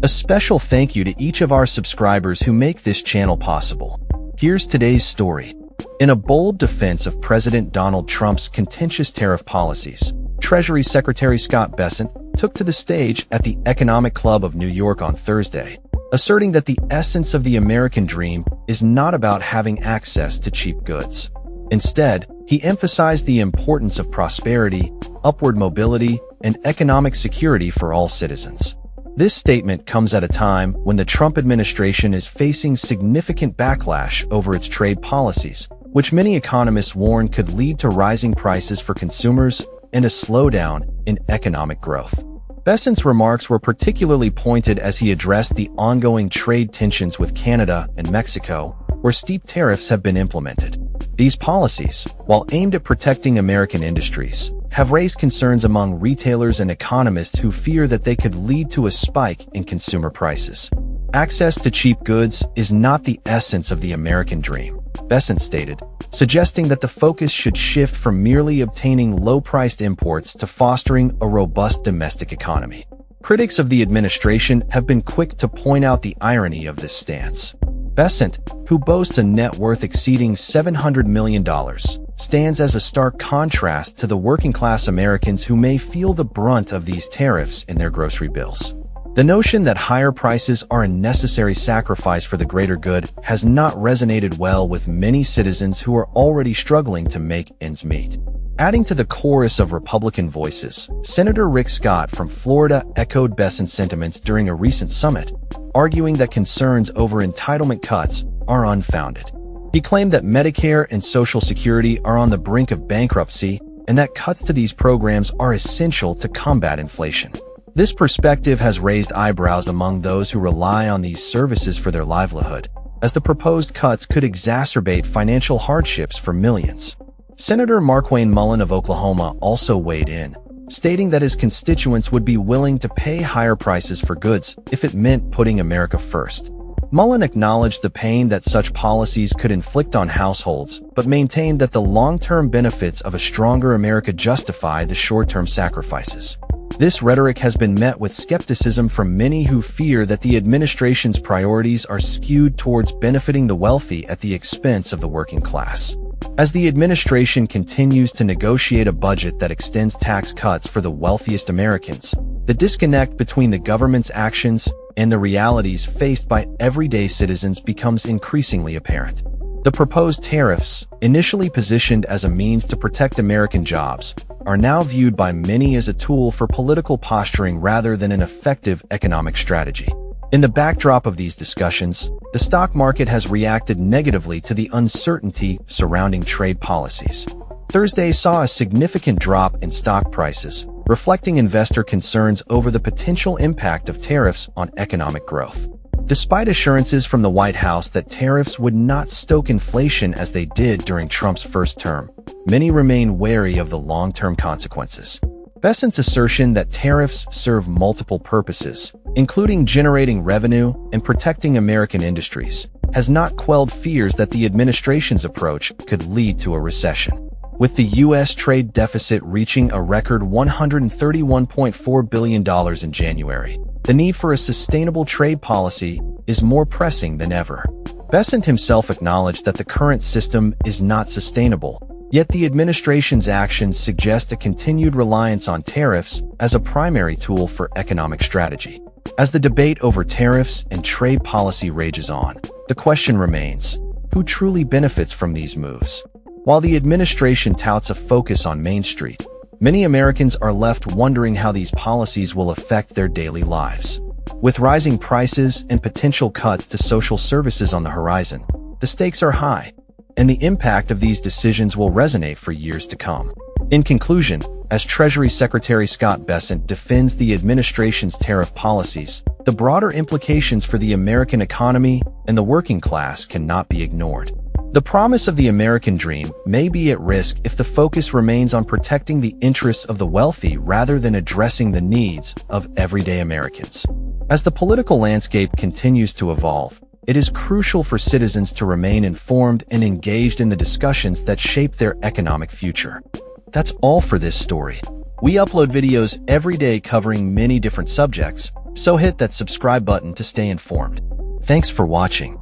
A special thank you to each of our subscribers who make this channel possible. Here's today's story. In a bold defense of President Donald Trump's contentious tariff policies, Treasury Secretary Scott Bessent took to the stage at the Economic Club of New York on Thursday, asserting that the essence of the American dream is not about having access to cheap goods. Instead, he emphasized the importance of prosperity, upward mobility, and economic security for all citizens. This statement comes at a time when the Trump administration is facing significant backlash over its trade policies, which many economists warn could lead to rising prices for consumers and a slowdown in economic growth. Bessent's remarks were particularly pointed as he addressed the ongoing trade tensions with Canada and Mexico, where steep tariffs have been implemented. These policies, while aimed at protecting American industries, have raised concerns among retailers and economists who fear that they could lead to a spike in consumer prices. Access to cheap goods is not the essence of the American dream, Bessent stated, suggesting that the focus should shift from merely obtaining low-priced imports to fostering a robust domestic economy. Critics of the administration have been quick to point out the irony of this stance. Bessent, who boasts a net worth exceeding $700 million, stands as a stark contrast to the working-class Americans who may feel the brunt of these tariffs in their grocery bills. The notion that higher prices are a necessary sacrifice for the greater good has not resonated well with many citizens who are already struggling to make ends meet. Adding to the chorus of Republican voices, Senator Rick Scott from Florida echoed Bessent's sentiments during a recent summit, arguing that concerns over entitlement cuts are unfounded. He claimed that Medicare and Social Security are on the brink of bankruptcy and that cuts to these programs are essential to combat inflation. This perspective has raised eyebrows among those who rely on these services for their livelihood, as the proposed cuts could exacerbate financial hardships for millions. Senator Markwayne Mullin of Oklahoma also weighed in, stating that his constituents would be willing to pay higher prices for goods if it meant putting America first. Mullin acknowledged the pain that such policies could inflict on households, but maintained that the long-term benefits of a stronger America justify the short-term sacrifices. This rhetoric has been met with skepticism from many who fear that the administration's priorities are skewed towards benefiting the wealthy at the expense of the working class. As the administration continues to negotiate a budget that extends tax cuts for the wealthiest Americans, the disconnect between the government's actions and the realities faced by everyday citizens becomes increasingly apparent. The proposed tariffs, initially positioned as a means to protect American jobs, are now viewed by many as a tool for political posturing rather than an effective economic strategy. In the backdrop of these discussions, the stock market has reacted negatively to the uncertainty surrounding trade policies. Thursday saw a significant drop in stock prices, reflecting investor concerns over the potential impact of tariffs on economic growth. Despite assurances from the White House that tariffs would not stoke inflation as they did during Trump's first term, many remain wary of the long-term consequences. Bessent's assertion that tariffs serve multiple purposes, including generating revenue and protecting American industries, has not quelled fears that the administration's approach could lead to a recession. With the U.S. trade deficit reaching a record $131.4 billion in January, the need for a sustainable trade policy is more pressing than ever. Bessent himself acknowledged that the current system is not sustainable, yet the administration's actions suggest a continued reliance on tariffs as a primary tool for economic strategy. As the debate over tariffs and trade policy rages on, the question remains, who truly benefits from these moves? While the administration touts a focus on Main Street, many Americans are left wondering how these policies will affect their daily lives. With rising prices and potential cuts to social services on the horizon, the stakes are high, and the impact of these decisions will resonate for years to come. In conclusion, as Treasury Secretary Scott Bessent defends the administration's tariff policies, the broader implications for the American economy and the working class cannot be ignored. The promise of the American dream may be at risk if the focus remains on protecting the interests of the wealthy rather than addressing the needs of everyday Americans. As the political landscape continues to evolve, it is crucial for citizens to remain informed and engaged in the discussions that shape their economic future. That's all for this story. We upload videos every day covering many different subjects, So hit that subscribe button to stay informed. Thanks for watching.